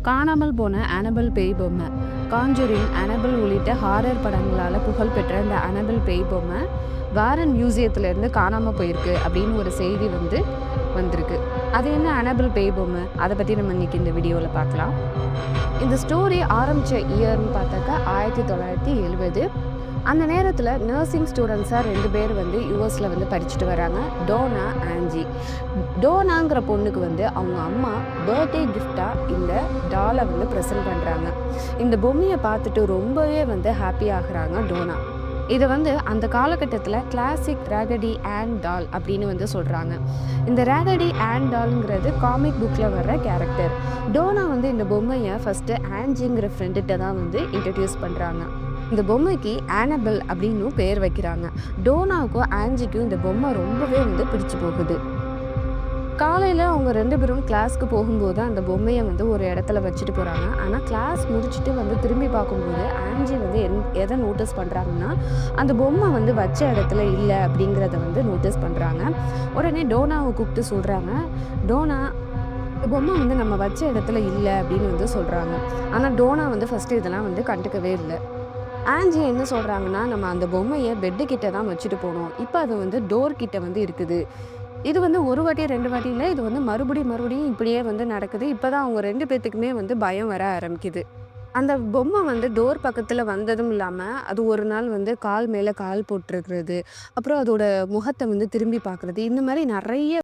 காணாமல் போன அனபெல் பேய் பொம்மை. காஞ்சூரிங், அனபெல் உள்ளிட்ட ஹாரர் படங்களால் புகழ்பெற்ற இந்த அனபெல் பேய் பொம்மை வாரன் மியூசியத்திலேருந்து காணாமல் போயிருக்கு அப்படின்னு ஒரு செய்தி வந்திருக்கு. அது என்ன அனபெல் பேய் பொம்மை, அதை பற்றி நம்ம இன்னைக்கு இந்த வீடியோவில் பார்க்கலாம். இந்த ஸ்டோரி ஆரம்பித்த இயர்னு பார்த்தாக்கா 1970. அந்த நேரத்தில் நர்சிங் ஸ்டூடெண்ட்ஸாக 2 பேர் யூஎஸில் படிச்சுட்டு வராங்க. Donna, Angie. டோனாங்கிற பொண்ணுக்கு அவங்க அம்மா பர்த்டே கிஃப்டாக இந்த டாலை ப்ரெசென்ட் பண்ணுறாங்க. இந்த பொம்மையை பார்த்துட்டு ரொம்பவே ஹாப்பி ஆகுறாங்க டோனா. இதை அந்த காலகட்டத்தில் கிளாசிக் ராகடி ஆன் டால் அப்படின்னு சொல்கிறாங்க. இந்த ராகடி ஆன் டால்ங்கிறது காமிக் புக்கில் வர்ற கேரக்டர். டோனா இந்த பொம்மையை ஃபஸ்ட்டு ஆன்ஜிங்கிற ஃப்ரெண்டுகிட்ட தான் இன்ட்ரடியூஸ் பண்ணுறாங்க. இந்த பொம்மைக்கு ஆனபெல் அப்படின்னு பேர் வைக்கிறாங்க. டோனாவுக்கும் ஆன்ஜிக்கும் இந்த பொம்மை ரொம்பவே பிடிச்சு போகுது. காலையில் அவங்க 2 பேரும் கிளாஸ்க்கு போகும்போது அந்த பொம்மையை ஒரு இடத்துல வச்சுட்டு போகிறாங்க. ஆனால் கிளாஸ் முடிச்சுட்டு திரும்பி பார்க்கும்போது ஆன்ஜி எதை நோட்டீஸ் பண்ணுறாங்கன்னா, அந்த பொம்மை வச்ச இடத்துல இல்லை அப்படிங்கிறத நோட்டீஸ் பண்ணுறாங்க. உடனே டோனாவை கூப்பிட்டு சொல்கிறாங்க, டோனா, இந்த பொம்மை நம்ம வச்ச இடத்துல இல்லை அப்படின்னு சொல்கிறாங்க. ஆனால் டோனா ஃபஸ்ட்டு இதெல்லாம் கண்டுக்கவே இல்லை. ஆன்ஜி என்ன சொல்கிறாங்கன்னா, நம்ம அந்த பொம்மையை பெட்டு கிட்ட தான் வச்சுட்டு போனோம், இப்போ அது டோர் கிட்ட இருக்குது. இது ஒரு வாட்டி 2 வாட்டி இல்லை, இது மறுபடியும் இப்படியே நடக்குது. இப்போ தான் அவங்க 2 பேர்த்துக்குமே பயம் வர ஆரம்பிக்குது. அந்த பொம்மை டோர் பக்கத்தில் வந்ததும் இல்லாமல் அது ஒரு நாள் கால் மேலே கால் போட்டிருக்கிறது, அப்புறம் அதோட முகத்தை திரும்பி பார்க்குறது, இந்த மாதிரி நிறைய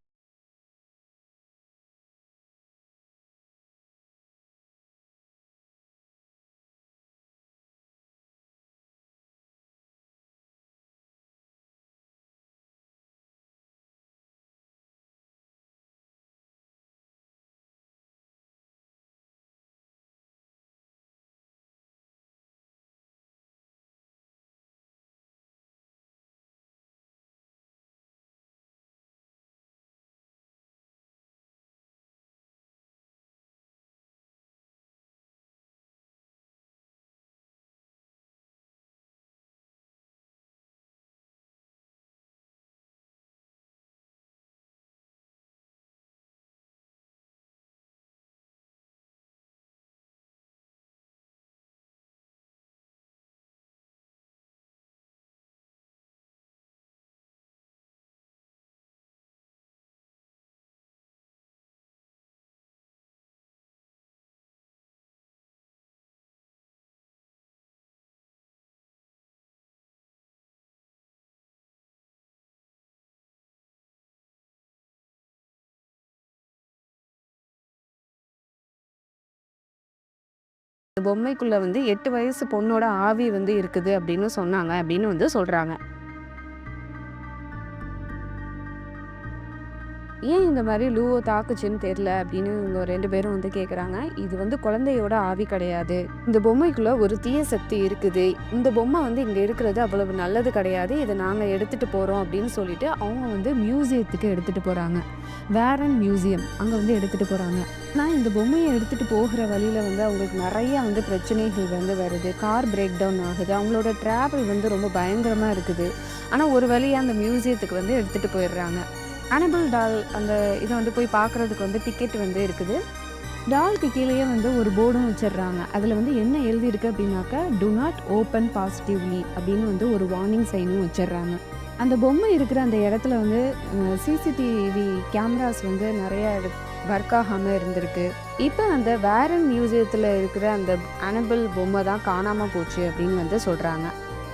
பொம்மைக்குள்ள 8 வயசு பொண்ணோட ஆவி இருக்குது அப்படின்னு சொன்னாங்க அப்படின்னு சொல்றாங்க. ஏன் இந்த மாதிரி லூவோ தாக்குச்சுன்னு தெரியல அப்படின்னு இவங்க 2 பேரும் கேட்குறாங்க. இது குழந்தையோட ஆவி கிடையாது, இந்த பொம்மைக்குள்ள ஒரு தீய சக்தி இருக்குது, இந்த பொம்மை இங்கே இருக்கிறது அவ்வளவு நல்லது கிடையாது, இதை நாங்கள் எடுத்துகிட்டு போகிறோம் அப்படின்னு சொல்லிட்டு அவங்க மியூசியத்துக்கு எடுத்துகிட்டு போகிறாங்க. வாரன் மியூசியம் அங்கே எடுத்துகிட்டு போகிறாங்க. ஆனால் இந்த பொம்மையை எடுத்துகிட்டு போகிற வழியில் அவங்களுக்கு நிறையா பிரச்சனைகள் வருது. கார் பிரேக் டவுன் ஆகுது, அவங்களோட ட்ராவல் ரொம்ப பயங்கரமாக இருக்குது. ஆனால் ஒரு வழியாக அந்த மியூசியத்துக்கு எடுத்துகிட்டு போயிடுறாங்க. அனபெல் டால் அந்த இதை போய் பார்க்குறதுக்கு டிக்கெட் இருக்குது. டால்க்கு கீழேயே ஒரு போர்டும் வச்சிடுறாங்க. அதில் என்ன எழுதியிருக்கு அப்படின்னாக்கா, டு நாட் ஓப்பன் பாசிட்டிவ்லி அப்படின்னு ஒரு வார்னிங் சைனும் வச்சிடுறாங்க. அந்த பொம்மை இருக்கிற அந்த இடத்துல சிசிடிவி கேமராஸ் நிறைய ஒர்க் ஆகாமல் இருந்திருக்கு. இப்போ அந்த வாரன் மியூசியத்தில் இருக்கிற அந்த அனபெல் பொம்மை தான் காணாமல் போச்சு அப்படின்னு சொல்கிறாங்க.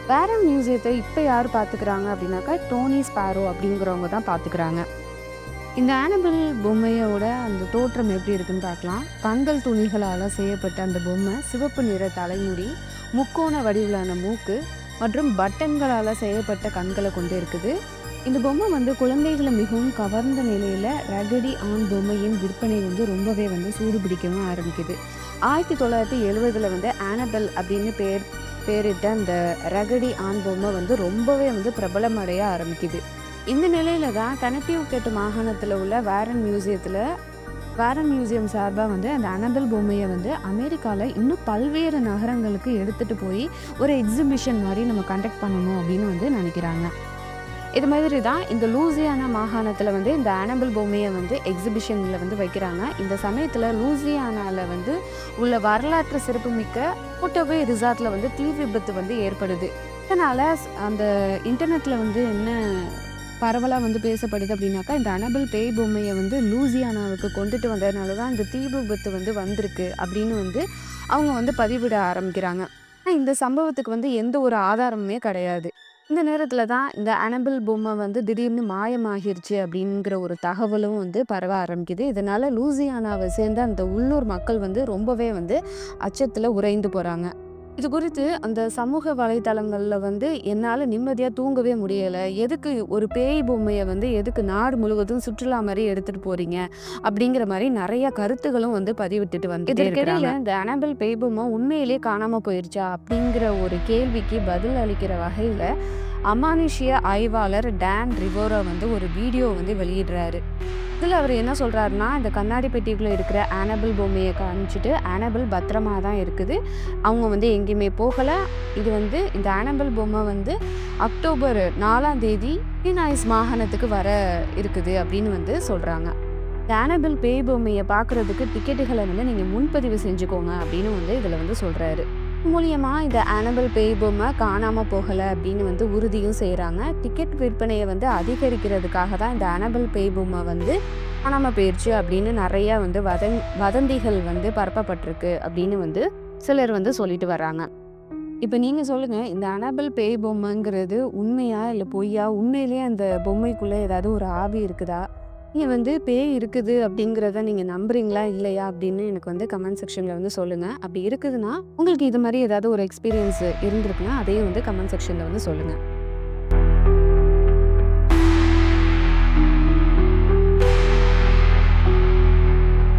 வாரன் மியூசியத்தை இப்போ யார் பார்த்துக்கிறாங்க அப்படின்னாக்கா, டோனி ஸ்பாரோ அப்படிங்கிறவங்க தான் பார்த்துக்கிறாங்க. இந்த ஆனபெல் பொம்மையோட அந்த தோற்றம் எப்படி இருக்குன்னு பார்க்கலாம். கண்கள் துணிகளால் செய்யப்பட்ட அந்த பொம்மை சிவப்பு நிற தலைமுடி, முக்கோண வடிவிலான மூக்கு மற்றும் பட்டன்களால் செய்யப்பட்ட கண்களை கொண்டு இருக்குது. இந்த பொம்மை குழந்தைகளை மிகவும் கவர்ந்த நிலையில் ராகடி ஆன் பொம்மையின் விற்பனை ரொம்பவே சூடு பிடிக்கவும் ஆரம்பிக்குது. 1970 ஆனபெல் அப்படின்னு பேரிட்ட அந்த ராகடி ஆன் பொம்மை ரொம்பவே பிரபலமடைய ஆரம்பிக்குது. இந்த நிலையில தான் கனெக்டிவ்கட் மாகாணத்தில் உள்ள வாரன் மியூசியம் சார்பாக அந்த அனபெல் பொம்மையை அமெரிக்காவில் இன்னும் பல்வேறு நகரங்களுக்கு எடுத்துகிட்டு போய் ஒரு எக்ஸிபிஷன் மாதிரி நம்ம கண்டக்ட் பண்ணணும் அப்படின்னு நினைக்கிறாங்க. இது மாதிரி தான் இந்த லூசியானா மாகாணத்தில் வந்து இந்த ஆனபிள் பொம்மையை வந்து எக்ஸிபிஷனில் வந்து வைக்கிறாங்க. இந்த சமயத்தில் லூசியானாவில் வந்து உள்ள வரலாற்று சிறப்புமிக்க போட்டோவே ரிசார்ட்டில் வந்து தீ விபத்து வந்து ஏற்படுது. இதனால் அந்த இன்டர்நெட்டில் வந்து என்ன பரவலாக வந்து பேசப்படுது அப்படின்னாக்கா, இந்த அனபிள் பேய் பொம்மையை வந்து லூசியானாவுக்கு கொண்டுட்டு வந்ததுனால தான் இந்த தீ விபத்து வந்து வந்திருக்கு அப்படின்னு வந்து அவங்க வந்து பதிவிட ஆரம்பிக்கிறாங்க. ஆனால் இந்த சம்பவத்துக்கு வந்து எந்த ஒரு ஆதாரமுமே கிடையாது. இந்த நேரத்தில் தான் இந்த அனபிள் பொம்மை வந்து திடீர்னு மாயமாகிருச்சு அப்படிங்கிற ஒரு தகவலும் வந்து பரவ ஆரம்பிக்குது. இதனால லூசியானாவை சேர்ந்த அந்த உள்ளூர் மக்கள் வந்து ரொம்பவே வந்து அச்சத்தில் உறைந்து போகிறாங்க. இது குறித்து அந்த சமூக வலைதளங்களில் வந்து என்னால் நிம்மதியாக தூங்கவே முடியலை, எதுக்கு ஒரு பேய் பொம்மையை வந்து எதுக்கு நாடு முழுவதும் சுற்றுலா மாதிரி எடுத்துகிட்டு போகிறீங்க அப்படிங்கிற மாதிரி நிறைய கருத்துகளும் வந்து பதிவிட்டுட்டு வந்து இதற்கிடையில் இந்த அனபிள் பேய் பொம்மை உண்மையிலே காணாமல் போயிடுச்சா அப்படிங்கிற ஒரு கேள்விக்கு பதில் அளிக்கிற வகையில் அமானுஷ்ய ஆய்வாளர் டான் ரிவோரா வந்து ஒரு வீடியோ வந்து வெளியிடுறாரு. இதில் அவர் என்ன சொல்கிறாருன்னா, இந்த கண்ணாடி பெட்டிக்குள்ளே இருக்கிற ஆனபிள் பொம்மையை காமிச்சிட்டு ஆனபிள் பத்திரமா தான் இருக்குது, அவங்க வந்து எங்கேயுமே போகலை. இது வந்து இந்த ஆனபிள் பொம்மை வந்து அக்டோபர் 4ஆம் தேதி இல்லினாய்ஸ் மாகாணத்துக்கு வர இருக்குது அப்படின்னு வந்து சொல்கிறாங்க. இந்த ஆனபிள் பேய் பொம்மையை பார்க்குறதுக்கு டிக்கெட்டுகளை வந்து நீங்கள் முன்பதிவு செஞ்சுக்கோங்க அப்படின்னு வந்து இதில் வந்து சொல்கிறாரு. மூலியமாக இந்த ஆனபிள் பேய் பொம்மை காணாமல் போகலை அப்படின்னு வந்து உறுதியும் செய்கிறாங்க. டிக்கெட் விற்பனையை வந்து அதிகரிக்கிறதுக்காக தான் இந்த ஆனபிள் பேய் பொம்மை வந்து காணாமல் போயிடுச்சு அப்படின்னு நிறையா வந்து வதந்திகள் வந்து பரப்பப்பட்டிருக்கு அப்படின்னு வந்து சிலர் வந்து சொல்லிட்டு வராங்க. இப்போ நீங்கள் சொல்லுங்கள், இந்த அனபிள் பேய் பொம்மைங்கிறது உண்மையா இல்லை பொய்யா? உண்மையிலேயே அந்த பொம்மைக்குள்ளே ஏதாவது ஒரு ஆவி இருக்குதா? நீங்கள் வந்து பேய் இருக்குது அப்படிங்கிறத நீங்கள் நம்புறீங்களா இல்லையா அப்படின்னு எனக்கு வந்து கமெண்ட் செக்ஷனில் வந்து சொல்லுங்கள். அப்படி இருக்குதுன்னா உங்களுக்கு இது மாதிரி ஏதாவது ஒரு எக்ஸ்பீரியன்ஸ் இருந்திருக்குன்னா அதையும் வந்து கமெண்ட் செக்ஷனில் வந்து சொல்லுங்கள்.